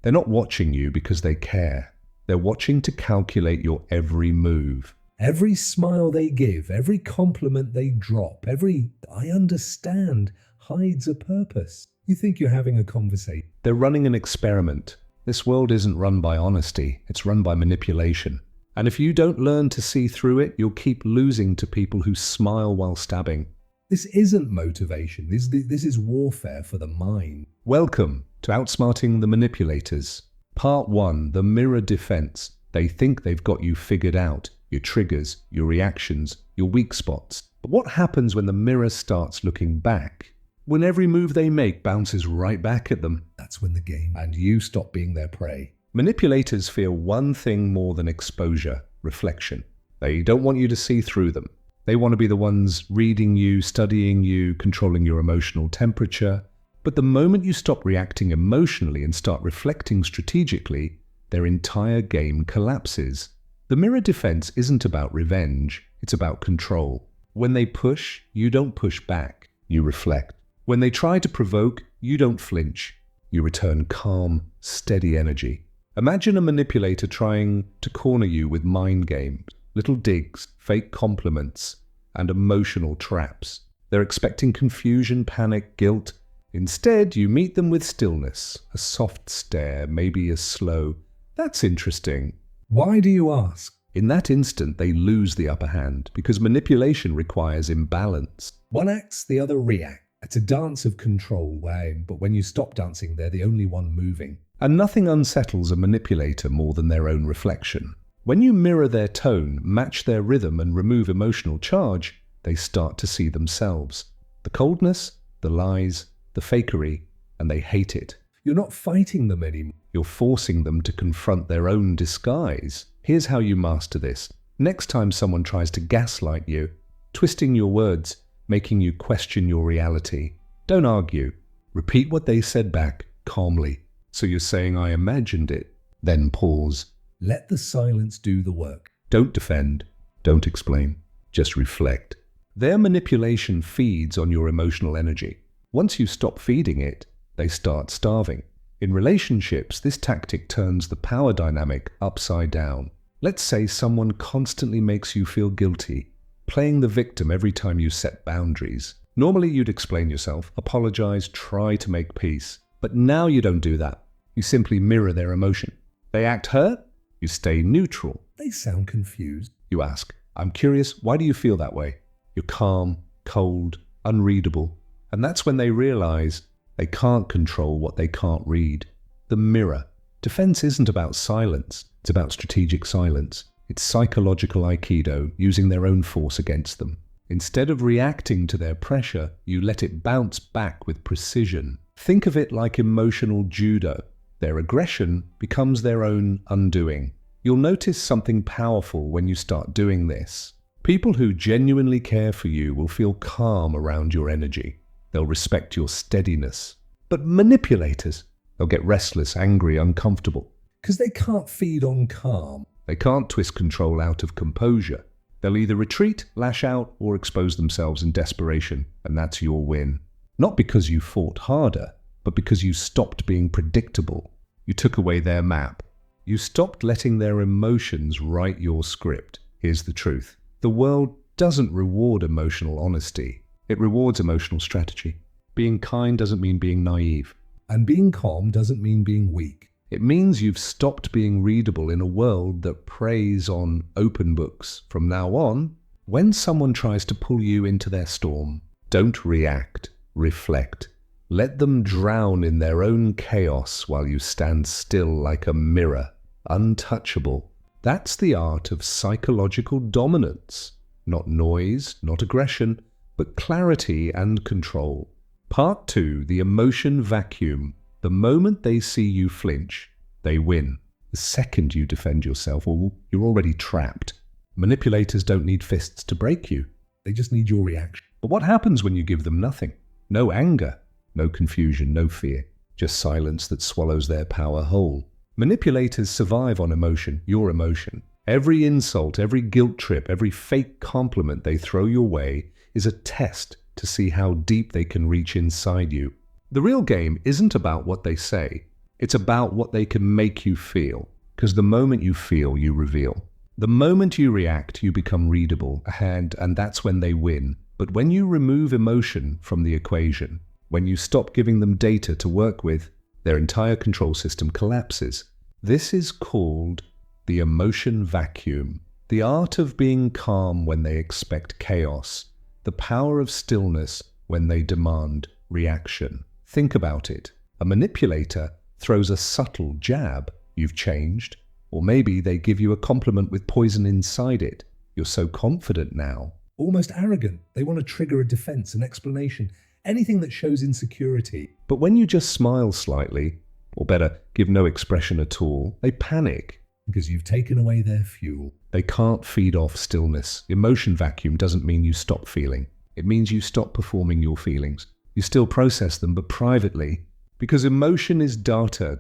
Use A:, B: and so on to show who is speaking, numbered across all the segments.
A: They're not watching you because they care. They're watching to calculate your every move.
B: Every smile they give, every compliment they drop, every "I understand" hides a purpose. You think you're having a conversation.
A: They're running an experiment. This world isn't run by honesty, it's run by manipulation. And if you don't learn to see through it, you'll keep losing to people who smile while stabbing.
B: This isn't motivation. This is warfare for the mind.
A: Welcome to Outsmarting the Manipulators. Part 1, the mirror defense. They think they've got you figured out. Your triggers, your reactions, your weak spots. But what happens when the mirror starts looking back? When every move they make bounces right back at them.
B: That's when the game and you stop being their prey.
A: Manipulators fear one thing more than exposure: reflection. They don't want you to see through them. They want to be the ones reading you, studying you, controlling your emotional temperature. But the moment you stop reacting emotionally and start reflecting strategically, their entire game collapses. The mirror defense isn't about revenge, it's about control. When they push, you don't push back, you reflect. When they try to provoke, you don't flinch. You return calm, steady energy. Imagine a manipulator trying to corner you with mind games, little digs, fake compliments, and emotional traps. They're expecting confusion, panic, guilt. Instead, you meet them with stillness, a soft stare, maybe a slow, "That's interesting."
B: Why do you ask?
A: In that instant, they lose the upper hand because manipulation requires imbalance.
B: One acts, the other reacts. It's a dance of control, but when you stop dancing, they're the only one moving.
A: And nothing unsettles a manipulator more than their own reflection. When you mirror their tone, match their rhythm, and remove emotional charge, they start to see themselves. The coldness, the lies, the fakery, and they hate it.
B: You're not fighting them anymore.
A: You're forcing them to confront their own disguise. Here's how you master this. Next time someone tries to gaslight you, twisting your words, making you question your reality, don't argue. Repeat what they said back calmly. So you're saying, "I imagined it." Then pause.
B: Let the silence do the work.
A: Don't defend. Don't explain. Just reflect. Their manipulation feeds on your emotional energy. Once you stop feeding it, they start starving. In relationships, this tactic turns the power dynamic upside down. Let's say someone constantly makes you feel guilty, playing the victim every time you set boundaries. Normally you'd explain yourself, apologize, try to make peace. But now you don't do that. You simply mirror their emotion. They act hurt, you stay neutral.
B: They sound confused.
A: You ask, "I'm curious, why do you feel that way?" You're calm, cold, unreadable. And that's when they realize they can't control what they can't read. The mirror. Defense isn't about silence, it's about strategic silence. It's psychological aikido, using their own force against them. Instead of reacting to their pressure, you let it bounce back with precision. Think of it like emotional judo. Their aggression becomes their own undoing. You'll notice something powerful when you start doing this. People who genuinely care for you will feel calm around your energy. They'll respect your steadiness. But manipulators, they'll get restless, angry, uncomfortable.
B: Because they can't feed on calm.
A: They can't twist control out of composure. They'll either retreat, lash out, or expose themselves in desperation, and that's your win. Not because you fought harder, but because you stopped being predictable. You took away their map. You stopped letting their emotions write your script. Here's the truth. The world doesn't reward emotional honesty. It rewards emotional strategy. Being kind doesn't mean being naive.
B: And being calm doesn't mean being weak.
A: It means you've stopped being readable in a world that preys on open books. From now on, when someone tries to pull you into their storm, don't react. Reflect. Let them drown in their own chaos while you stand still like a mirror, untouchable. That's the art of psychological dominance. Not noise, not aggression, but clarity and control. Part 2, the emotion vacuum. The moment they see you flinch, they win. The second you defend yourself, well, you're already trapped. Manipulators don't need fists to break you.
B: They just need your reaction.
A: But what happens when you give them nothing? No anger, no confusion, no fear. Just silence that swallows their power whole. Manipulators survive on emotion, your emotion. Every insult, every guilt trip, every fake compliment they throw your way is a test to see how deep they can reach inside you. The real game isn't about what they say. It's about what they can make you feel, because the moment you feel, you reveal. The moment you react, you become readable, and that's when they win. But when you remove emotion from the equation, when you stop giving them data to work with, their entire control system collapses. This is called the emotion vacuum, the art of being calm when they expect chaos, the power of stillness when they demand reaction. Think about it. A manipulator throws a subtle jab, you've changed, or maybe they give you a compliment with poison inside it. You're so confident now.
B: Almost arrogant. They want to trigger a defense, an explanation, anything that shows insecurity.
A: But when you just smile slightly, or better, give no expression at all, they panic.
B: Because you've taken away their fuel.
A: They can't feed off stillness. Emotion vacuum doesn't mean you stop feeling. It means you stop performing your feelings. You still process them, but privately. Because emotion is data,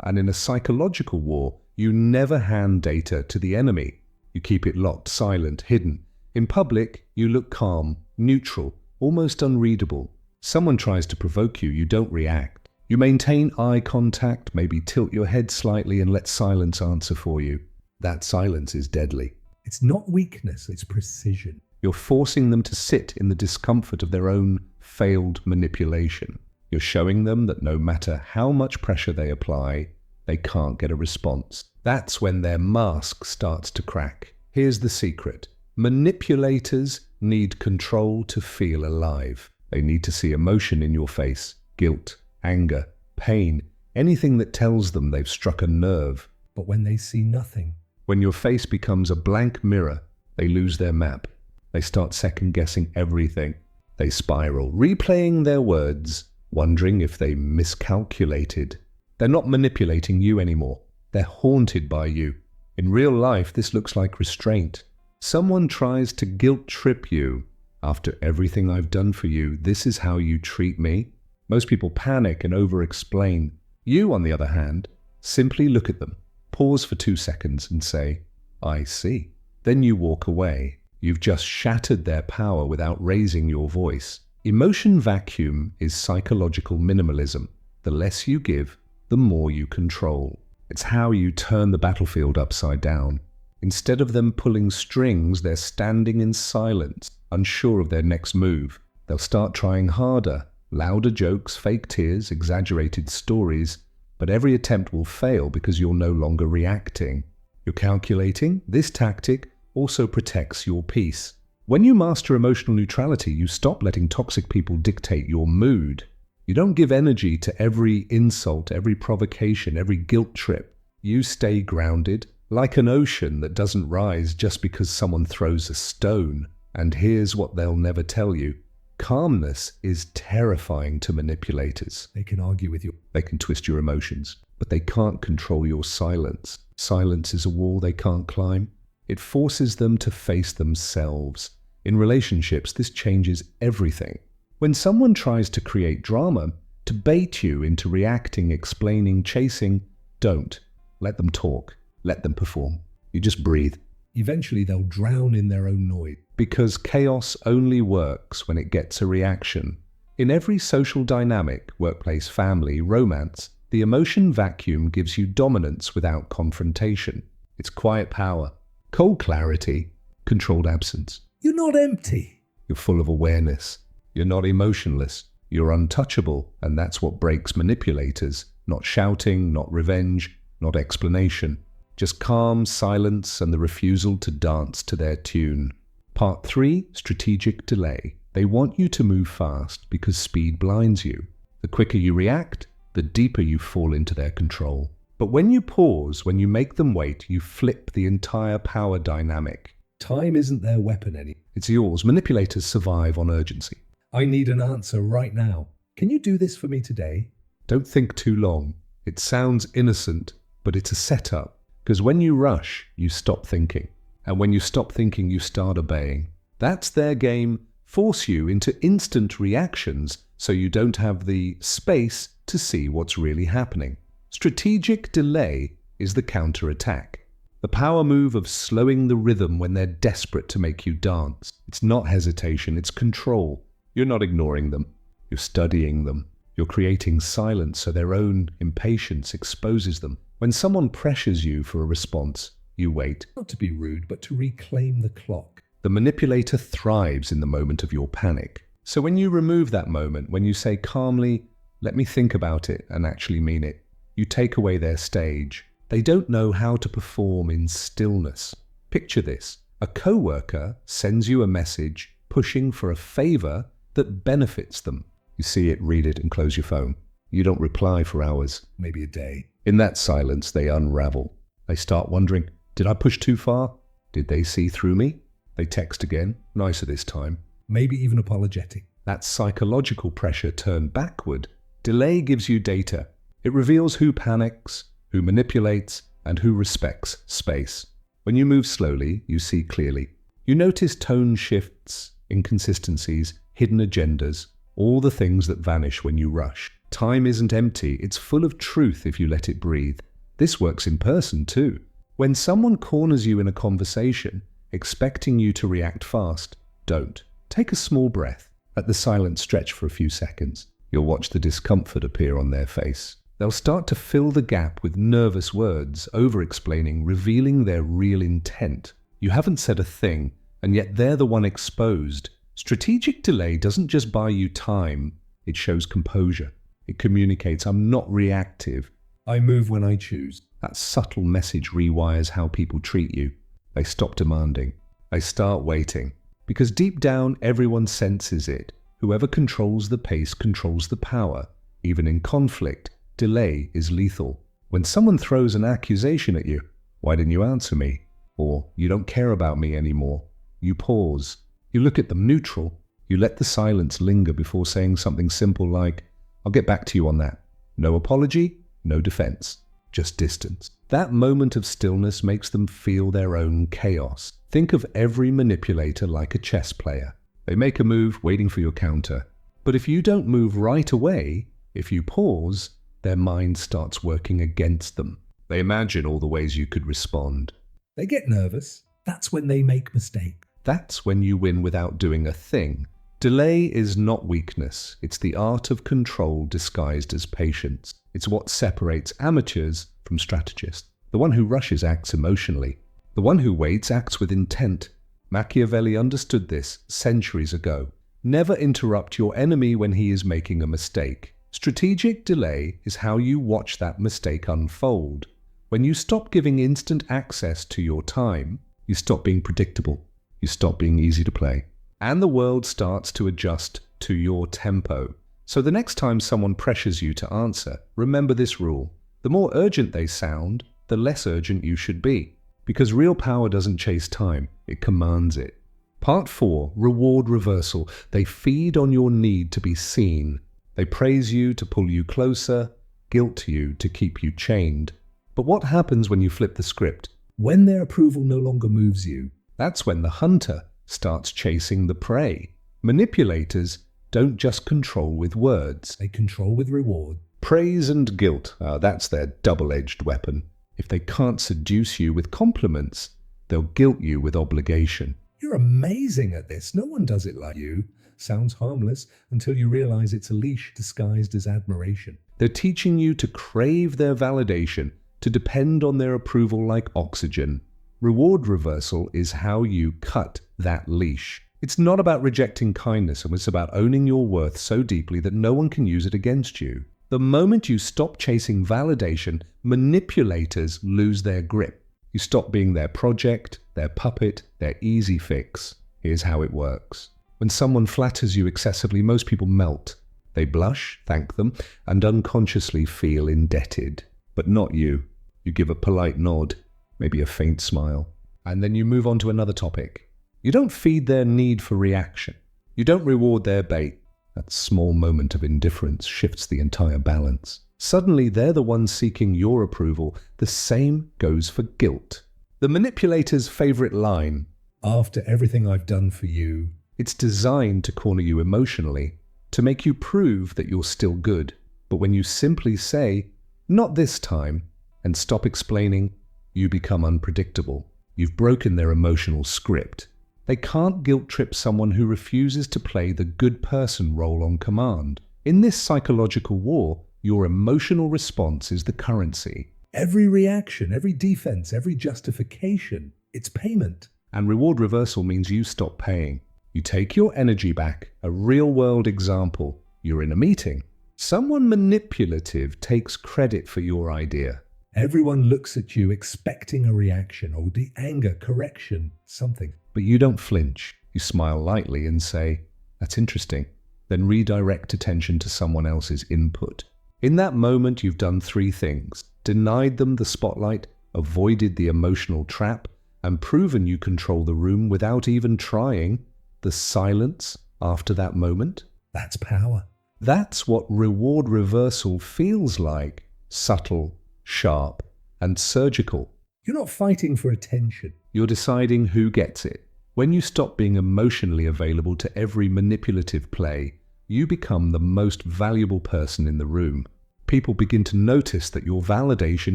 A: and in a psychological war, you never hand data to the enemy. You keep it locked, silent, hidden. In public, you look calm, neutral, almost unreadable. Someone tries to provoke you, you don't react. You maintain eye contact, maybe tilt your head slightly and let silence answer for you. That silence is deadly.
B: It's not weakness, it's precision.
A: You're forcing them to sit in the discomfort of their own failed manipulation. You're showing them that no matter how much pressure they apply, they can't get a response. That's when their mask starts to crack. Here's the secret. Manipulators need control to feel alive. They need to see emotion in your face, guilt, anger, pain, anything that tells them they've struck a nerve.
B: But when they see nothing,
A: when your face becomes a blank mirror, they lose their map. They start second-guessing everything. They spiral, replaying their words, wondering if they miscalculated. They're not manipulating you anymore. They're haunted by you. In real life, this looks like restraint. Someone tries to guilt-trip you. After everything I've done for you, this is how you treat me? Most people panic and over-explain. You, on the other hand, simply look at them, pause for 2 seconds and say, I see. Then you walk away. You've just shattered their power without raising your voice. Emotion vacuum is psychological minimalism. The less you give, the more you control. It's how you turn the battlefield upside down. Instead of them pulling strings, they're standing in silence, unsure of their next move. They'll start trying harder, louder jokes, fake tears, exaggerated stories, but every attempt will fail because you're no longer reacting. You're calculating. This tactic also protects your peace. When you master emotional neutrality, you stop letting toxic people dictate your mood. You don't give energy to every insult, every provocation, every guilt trip. You stay grounded, like an ocean that doesn't rise just because someone throws a stone. And here's what they'll never tell you. Calmness is terrifying to manipulators.
B: They can argue with you.
A: They can twist your emotions, but they can't control your silence. Silence is a wall they can't climb. It forces them to face themselves. In relationships, this changes everything. When someone tries to create drama, to bait you into reacting, explaining, chasing, don't. Let them talk. Let them perform. You just breathe.
B: Eventually they'll drown in their own noise.
A: Because chaos only works when it gets a reaction. In every social dynamic, workplace, family, romance, the emotion vacuum gives you dominance without confrontation. It's quiet power, cold clarity, controlled absence.
B: You're not empty.
A: You're full of awareness. You're not emotionless. You're untouchable, and that's what breaks manipulators. Not shouting, not revenge, not explanation. Just calm silence and the refusal to dance to their tune. Part 3, strategic delay. They want you to move fast because speed blinds you. The quicker you react, the deeper you fall into their control. But when you pause, when you make them wait, you flip the entire power dynamic.
B: Time isn't their weapon anymore.
A: It's yours. Manipulators survive on urgency.
B: I need an answer right now. Can you do this for me today?
A: Don't think too long. It sounds innocent, but it's a setup. Because when you rush, you stop thinking. And when you stop thinking, you start obeying. That's their game. Force you into instant reactions so you don't have the space to see what's really happening. Strategic delay is the counterattack. The power move of slowing the rhythm when they're desperate to make you dance. It's not hesitation, it's control. You're not ignoring them. You're studying them. You're creating silence so their own impatience exposes them. When someone pressures you for a response, you wait.
B: Not to be rude, but to reclaim the clock.
A: The manipulator thrives in the moment of your panic. So when you remove that moment, when you say calmly, "Let me think about it," and actually mean it, you take away their stage. They don't know how to perform in stillness. Picture this. A coworker sends you a message pushing for a favor that benefits them. You see it, read it, and close your phone. You don't reply for hours,
B: Maybe a day.
A: In that silence, they unravel. They start wondering, did I push too far? Did they see through me? They text again, nicer this time.
B: Maybe even apologetic.
A: That psychological pressure turned backward. Delay gives you data. It reveals who panics, who manipulates, and who respects space. When you move slowly, you see clearly. You notice tone shifts, inconsistencies, hidden agendas, all the things that vanish when you rush. Time isn't empty, it's full of truth if you let it breathe. This works in person too. When someone corners you in a conversation, expecting you to react fast, don't. Take a small breath. Let the silence stretch for a few seconds. You'll watch the discomfort appear on their face. They'll start to fill the gap with nervous words, over-explaining, revealing their real intent. You haven't said a thing, and yet they're the one exposed. Strategic delay doesn't just buy you time, it shows composure. It communicates, I'm not reactive.
B: I move when I choose.
A: That subtle message rewires how people treat you. They stop demanding. They start waiting. Because deep down, everyone senses it. Whoever controls the pace controls the power. Even in conflict, delay is lethal. When someone throws an accusation at you, "Why didn't you answer me?" Or "You don't care about me anymore," you pause. You look at them neutral. You let the silence linger before saying something simple like, "I'll get back to you on that." No apology, no defense, just distance. That moment of stillness makes them feel their own chaos. Think of every manipulator like a chess player. They make a move waiting for your counter. But if you don't move right away, if you pause, their mind starts working against them. They imagine all the ways you could respond.
B: They get nervous. That's when they make mistakes.
A: That's when you win without doing a thing. Delay is not weakness. It's the art of control disguised as patience. It's what separates amateurs from strategists. The one who rushes acts emotionally. The one who waits acts with intent. Machiavelli understood this centuries ago. Never interrupt your enemy when he is making a mistake. Strategic delay is how you watch that mistake unfold. When you stop giving instant access to your time, you stop being predictable. You stop being easy to play. And the world starts to adjust to your tempo. So the next time someone pressures you to answer, remember this rule. The more urgent they sound, the less urgent you should be. Because real power doesn't chase time, it commands it. Part 4, reward reversal. They feed on your need to be seen. They praise you to pull you closer, guilt you to keep you chained. But what happens when you flip the script?
B: When their approval no longer moves you,
A: that's when the hunter starts chasing the prey. Manipulators don't just control with words.
B: they control with reward.
A: Praise and guilt, that's their double-edged weapon. If they can't seduce you with compliments, they'll guilt you with obligation.
B: You're amazing at this. No one does it like you. Sounds harmless until you realize it's a leash disguised as admiration.
A: They're teaching you to crave their validation, to depend on their approval like oxygen. Reward reversal is how you cut that leash. It's not about rejecting kindness, and it's about owning your worth so deeply that no one can use it against you. The moment you stop chasing validation, manipulators lose their grip. You stop being their project, their puppet, their easy fix. Here's how it works. When someone flatters you excessively, most people melt. They blush, thank them, and unconsciously feel indebted. But not you. You give a polite nod, maybe a faint smile, and then you move on to another topic. You don't feed their need for reaction. You don't reward their bait. That small moment of indifference shifts the entire balance. Suddenly, they're the ones seeking your approval. The same goes for guilt. The manipulator's favorite line,
B: After everything I've done for you.
A: It's designed to corner you emotionally, to make you prove that you're still good. But when you simply say, "Not this time," and stop explaining, you become unpredictable. You've broken their emotional script. They can't guilt-trip someone who refuses to play the good person role on command. In this psychological war, your emotional response is the currency.
B: Every reaction, every defense, every justification, it's payment.
A: And reward reversal means you stop paying. You take your energy back. A real-world example. You're in a meeting. Someone manipulative takes credit for your idea.
B: Everyone looks at you expecting a reaction or the anger, correction, something.
A: But you don't flinch. You smile lightly and say, "That's interesting." Then redirect attention to someone else's input. In that moment, you've done three things: denied them the spotlight, avoided the emotional trap, and proven you control the room without even trying. The silence after that moment.
B: That's power.
A: That's what reward reversal feels like. Subtle, sharp, and surgical.
B: You're not fighting for attention.
A: You're deciding who gets it. When you stop being emotionally available to every manipulative play, you become the most valuable person in the room. People begin to notice that your validation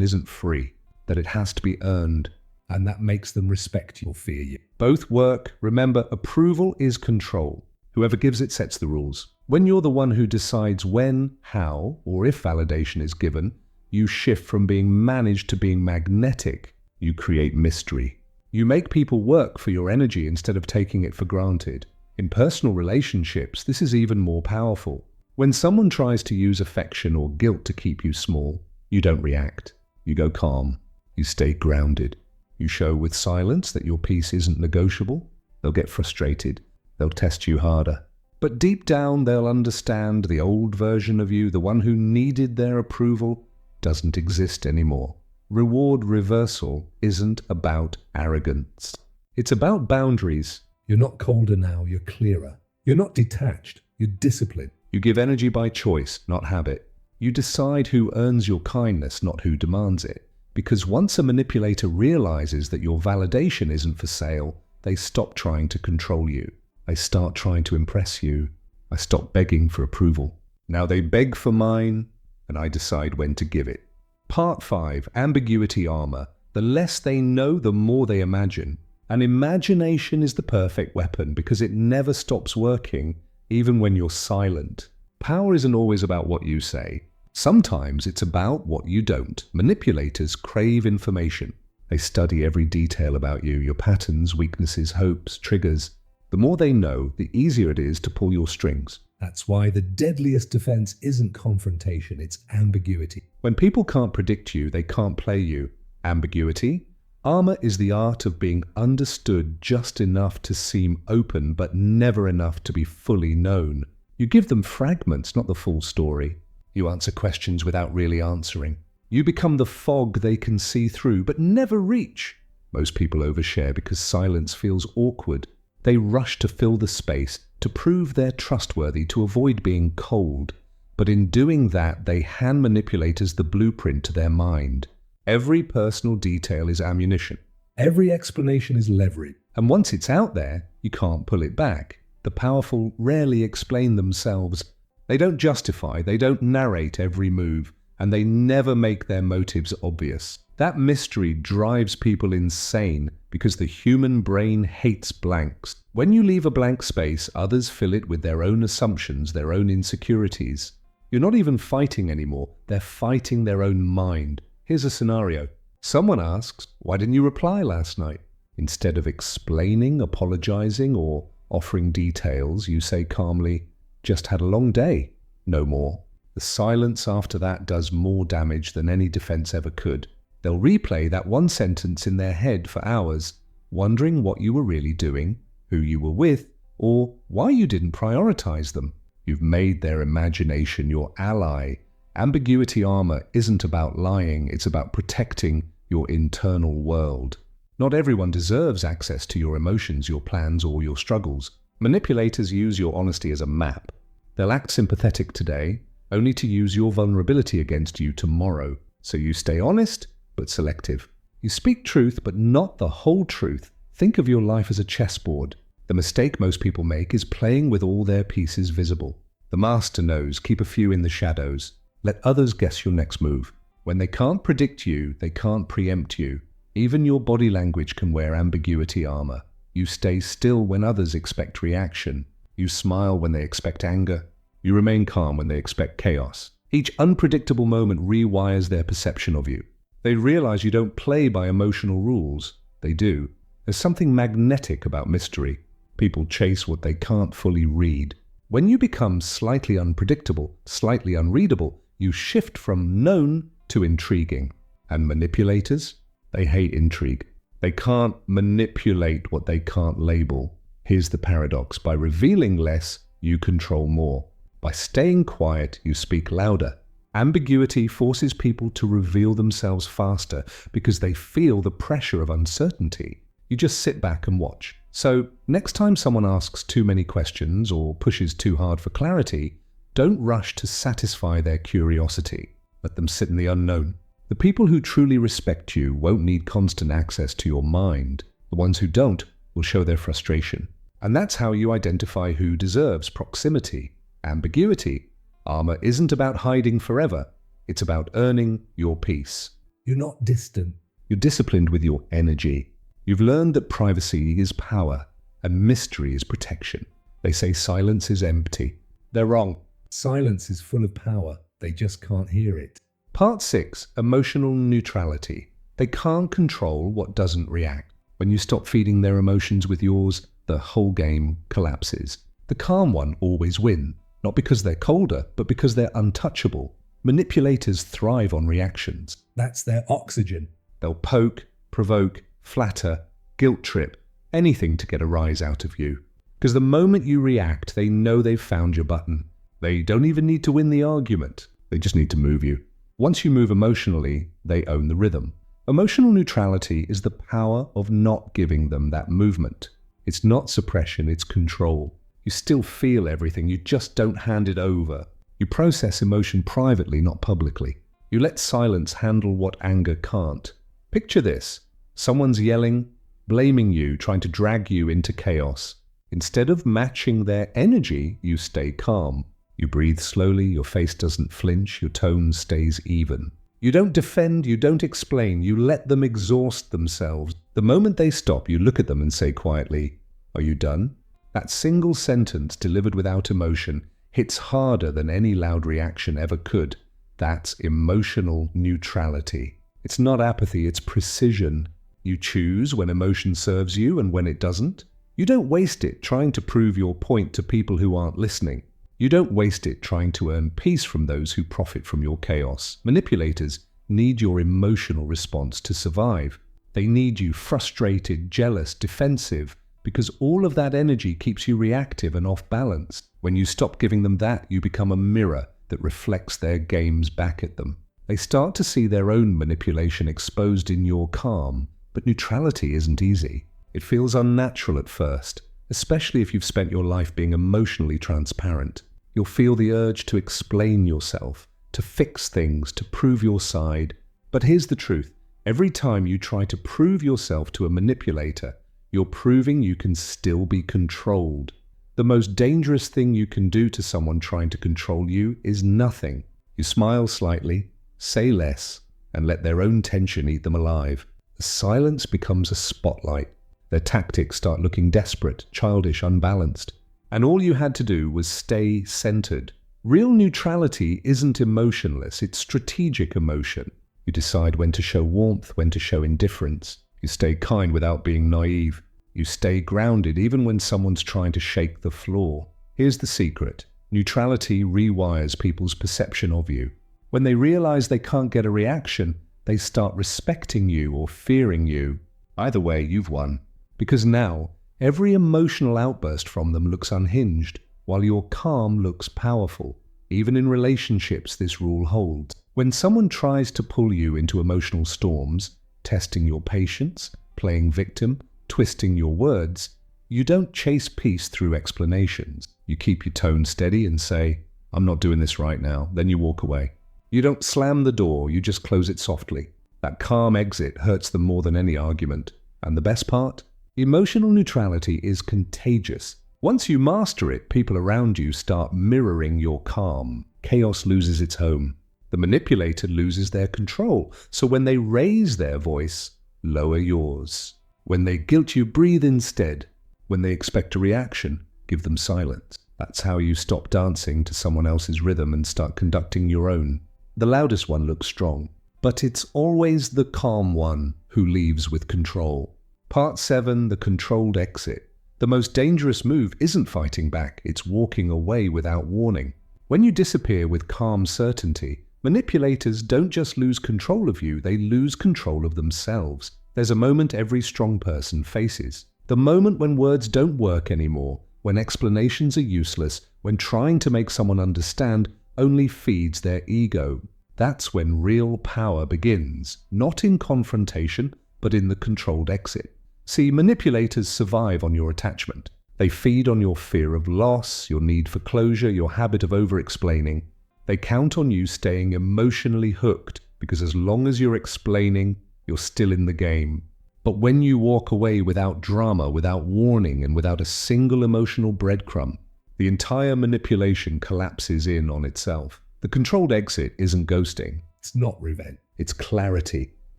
A: isn't free, that it has to be earned, and that makes them respect you or fear you. Both work. Remember, approval is control. Whoever gives it sets the rules. When you're the one who decides when, how, or if validation is given, you shift from being managed to being magnetic. You create mystery. You make people work for your energy instead of taking it for granted. In personal relationships, this is even more powerful. When someone tries to use affection or guilt to keep you small, you don't react. You go calm. You stay grounded. You show with silence that your peace isn't negotiable. They'll get frustrated. They'll test you harder. But deep down, they'll understand the old version of you, the one who needed their approval, doesn't exist anymore. Reward reversal isn't about arrogance. It's about boundaries.
B: You're not colder now, you're clearer. You're not detached, you're disciplined.
A: You give energy by choice, not habit. You decide who earns your kindness, not who demands it. Because once a manipulator realizes that your validation isn't for sale, they stop trying to control you. They start trying to impress you. I stop begging for approval. Now they beg for mine, and I decide when to give it. Part 5, Ambiguity Armor. The less they know, the more they imagine. And imagination is the perfect weapon because it never stops working, even when you're silent. Power isn't always about what you say. Sometimes it's about what you don't. Manipulators crave information. They study every detail about you, your patterns, weaknesses, hopes, triggers. The more they know, the easier it is to pull your strings.
B: That's why the deadliest defense isn't confrontation, it's ambiguity.
A: When people can't predict you, they can't play you. Ambiguity? Armor is the art of being understood just enough to seem open, but never enough to be fully known. You give them fragments, not the full story. You answer questions without really answering. You become the fog they can see through, but never reach. Most people overshare because silence feels awkward. They rush to fill the space, to prove they're trustworthy, to avoid being cold. But in doing that, they hand manipulators the blueprint to their mind. Every personal detail is ammunition.
B: Every explanation is leverage.
A: And once it's out there, you can't pull it back. The powerful rarely explain themselves. They don't justify, they don't narrate every move, and they never make their motives obvious. That mystery drives people insane because the human brain hates blanks. When you leave a blank space, others fill it with their own assumptions, their own insecurities. You're not even fighting anymore, they're fighting their own mind. Here's a scenario. Someone asks, "Why didn't you reply last night?" Instead of explaining, apologizing, or offering details, you say calmly, "Just had a long day." No more. The silence after that does more damage than any defense ever could. They'll replay that one sentence in their head for hours, wondering what you were really doing, who you were with, or why you didn't prioritize them. You've made their imagination your ally. Ambiguity armor isn't about lying, it's about protecting your internal world. Not everyone deserves access to your emotions, your plans, or your struggles. Manipulators use your honesty as a map. They'll act sympathetic today, only to use your vulnerability against you tomorrow. So you stay honest, but selective. You speak truth, but not the whole truth. Think of your life as a chessboard. The mistake most people make is playing with all their pieces visible. The master knows, keep a few in the shadows. Let others guess your next move. When they can't predict you, they can't preempt you. Even your body language can wear ambiguity armor. You stay still when others expect reaction. You smile when they expect anger. You remain calm when they expect chaos. Each unpredictable moment rewires their perception of you. They realize you don't play by emotional rules. They do. There's something magnetic about mystery. People chase what they can't fully read. When you become slightly unpredictable, slightly unreadable, you shift from known to intriguing. And manipulators? They hate intrigue. They can't manipulate what they can't label. Here's the paradox. By revealing less, you control more. By staying quiet, you speak louder. Ambiguity forces people to reveal themselves faster because they feel the pressure of uncertainty. You just sit back and watch. So, next time someone asks too many questions or pushes too hard for clarity, don't rush to satisfy their curiosity. Let them sit in the unknown. The people who truly respect you won't need constant access to your mind. The ones who don't will show their frustration. And that's how you identify who deserves proximity. Ambiguity. Armor isn't about hiding forever. It's about earning your peace.
B: You're not distant.
A: You're disciplined with your energy. You've learned that privacy is power and mystery is protection. They say silence is empty. They're wrong.
B: Silence is full of power. They just can't hear it.
A: Part 6. Emotional neutrality. They can't control what doesn't react. When you stop feeding their emotions with yours, the whole game collapses. The calm one always wins. Not because they're colder, but because they're untouchable. Manipulators thrive on reactions.
B: That's their oxygen.
A: They'll poke, provoke, flatter, guilt trip, anything to get a rise out of you. Because the moment you react, they know they've found your button. They don't even need to win the argument. They just need to move you. Once you move emotionally, they own the rhythm. Emotional neutrality is the power of not giving them that movement. It's not suppression, it's control. You still feel everything, you just don't hand it over. You process emotion privately, not publicly. You let silence handle what anger can't. Picture this. Someone's yelling, blaming you, trying to drag you into chaos. Instead of matching their energy, you stay calm. You breathe slowly, your face doesn't flinch, your tone stays even. You don't defend, you don't explain, you let them exhaust themselves. The moment they stop, you look at them and say quietly, "Are you done?" That single sentence delivered without emotion hits harder than any loud reaction ever could. That's emotional neutrality. It's not apathy, it's precision. You choose when emotion serves you and when it doesn't. You don't waste it trying to prove your point to people who aren't listening. You don't waste it trying to earn peace from those who profit from your chaos. Manipulators need your emotional response to survive. They need you frustrated, jealous, defensive, because all of that energy keeps you reactive and off balance. When you stop giving them that, you become a mirror that reflects their games back at them. They start to see their own manipulation exposed in your calm, but neutrality isn't easy. It feels unnatural at first, especially if you've spent your life being emotionally transparent. You'll feel the urge to explain yourself, to fix things, to prove your side. But here's the truth. Every time you try to prove yourself to a manipulator, you're proving you can still be controlled. The most dangerous thing you can do to someone trying to control you is nothing. You smile slightly, say less, and let their own tension eat them alive. The silence becomes a spotlight. Their tactics start looking desperate, childish, unbalanced. And all you had to do was stay centered. Real neutrality isn't emotionless, it's strategic emotion. You decide when to show warmth, when to show indifference. You stay kind without being naive. You stay grounded even when someone's trying to shake the floor. Here's the secret. Neutrality rewires people's perception of you. When they realize they can't get a reaction, they start respecting you or fearing you. Either way, you've won. Because now, every emotional outburst from them looks unhinged, while your calm looks powerful. Even in relationships, this rule holds. When someone tries to pull you into emotional storms, testing your patience, playing victim, twisting your words, you don't chase peace through explanations. You keep your tone steady and say, "I'm not doing this right now," then you walk away. You don't slam the door, you just close it softly. That calm exit hurts them more than any argument. And the best part? Emotional neutrality is contagious. Once you master it, people around you start mirroring your calm. Chaos loses its home. The manipulator loses their control. So when they raise their voice, lower yours. When they guilt you, breathe instead. When they expect a reaction, give them silence. That's how you stop dancing to someone else's rhythm and start conducting your own. The loudest one looks strong, but it's always the calm one who leaves with control. Part 7, the controlled exit. The most dangerous move isn't fighting back, it's walking away without warning. When you disappear with calm certainty, manipulators don't just lose control of you, they lose control of themselves. There's a moment every strong person faces. The moment when words don't work anymore, when explanations are useless, when trying to make someone understand only feeds their ego. That's when real power begins, not in confrontation, but in the controlled exit. See, manipulators survive on your attachment. They feed on your fear of loss, your need for closure, your habit of over-explaining. They count on you staying emotionally hooked, because as long as you're explaining, you're still in the game. But when you walk away without drama, without warning, and without a single emotional breadcrumb, the entire manipulation collapses in on itself. The controlled exit isn't ghosting.
B: It's not revenge.
A: It's clarity.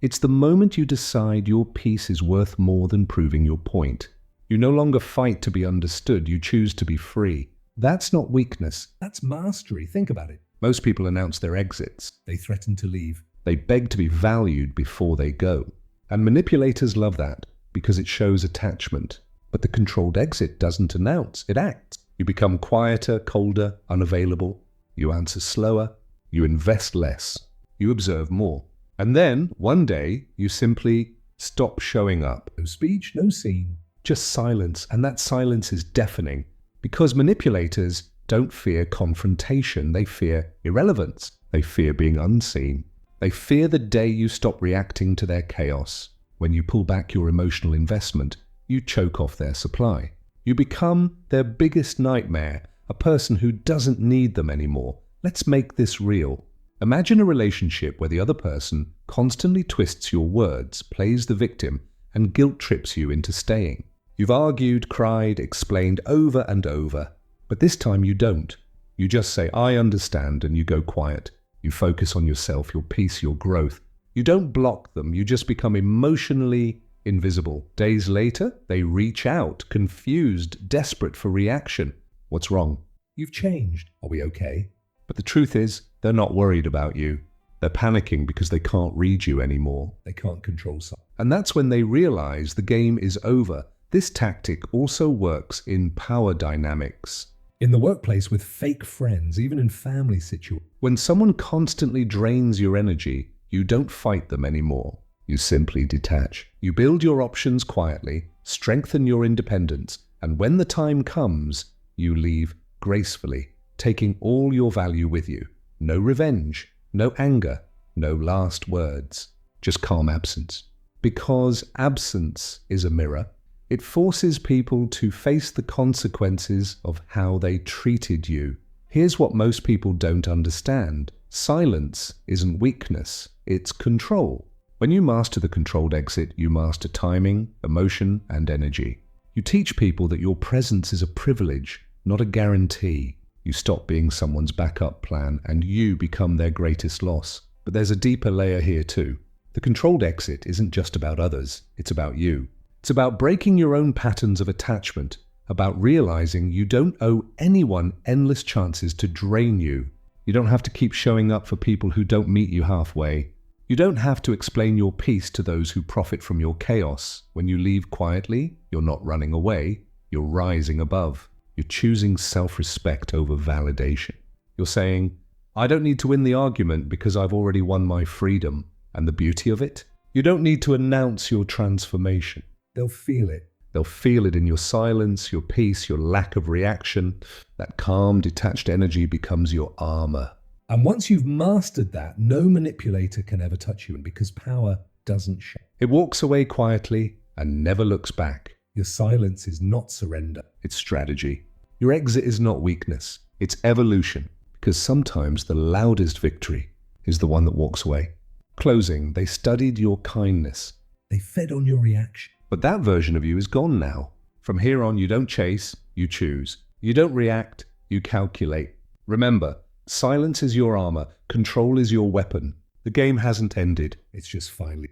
A: It's the moment you decide your piece is worth more than proving your point. You no longer fight to be understood, you choose to be free. That's not weakness.
B: That's mastery. Think about it.
A: Most people announce their exits.
B: They threaten to leave.
A: They beg to be valued before they go. And manipulators love that because it shows attachment. But the controlled exit doesn't announce, it acts. You become quieter, colder, unavailable. You answer slower. You invest less. You observe more. And then, one day, you simply stop showing up.
B: No speech, no scene.
A: Just silence, and that silence is deafening. Because manipulators don't fear confrontation, they fear irrelevance. They fear being unseen. They fear the day you stop reacting to their chaos. When you pull back your emotional investment, you choke off their supply. You become their biggest nightmare, a person who doesn't need them anymore. Let's make this real. Imagine a relationship where the other person constantly twists your words, plays the victim, and guilt trips you into staying. You've argued, cried, explained over and over, but this time you don't. You just say, "I understand," and you go quiet. You focus on yourself, your peace, your growth. You don't block them, you just become emotionally invisible. Days later, they reach out, confused, desperate for reaction. What's wrong?
B: You've changed. Are we okay?
A: But the truth is, they're not worried about you. They're panicking because they can't read you anymore.
B: They can't control something.
A: And that's when they realize the game is over. This tactic also works in power dynamics.
B: In the workplace with fake friends, even in family situations.
A: When someone constantly drains your energy, you don't fight them anymore. You simply detach. You build your options quietly, strengthen your independence, and when the time comes, you leave gracefully, taking all your value with you. No revenge, no anger, no last words, just calm absence. Because absence is a mirror, it forces people to face the consequences of how they treated you. Here's what most people don't understand. Silence isn't weakness, it's control. When you master the controlled exit, you master timing, emotion, and energy. You teach people that your presence is a privilege, not a guarantee. You stop being someone's backup plan, and you become their greatest loss. But there's a deeper layer here too. The controlled exit isn't just about others, it's about you. It's about breaking your own patterns of attachment, about realizing you don't owe anyone endless chances to drain you. You don't have to keep showing up for people who don't meet you halfway. You don't have to explain your piece to those who profit from your chaos. When you leave quietly, you're not running away, you're rising above. You're choosing self-respect over validation. You're saying, "I don't need to win the argument because I've already won my freedom." And the beauty of it? You don't need to announce your transformation.
B: They'll feel it.
A: They'll feel it in your silence, your peace, your lack of reaction. That calm, detached energy becomes your armor.
B: And once you've mastered that, no manipulator can ever touch you, and because power doesn't shake.
A: It walks away quietly and never looks back.
B: Your silence is not surrender.
A: It's strategy. Your exit is not weakness. It's evolution. Because sometimes the loudest victory is the one that walks away. Closing, they studied your kindness.
B: They fed on your reaction.
A: But that version of you is gone now. From here on, you don't chase, you choose. You don't react, you calculate. Remember, silence is your armor, control is your weapon. The game hasn't ended.
B: It's just finally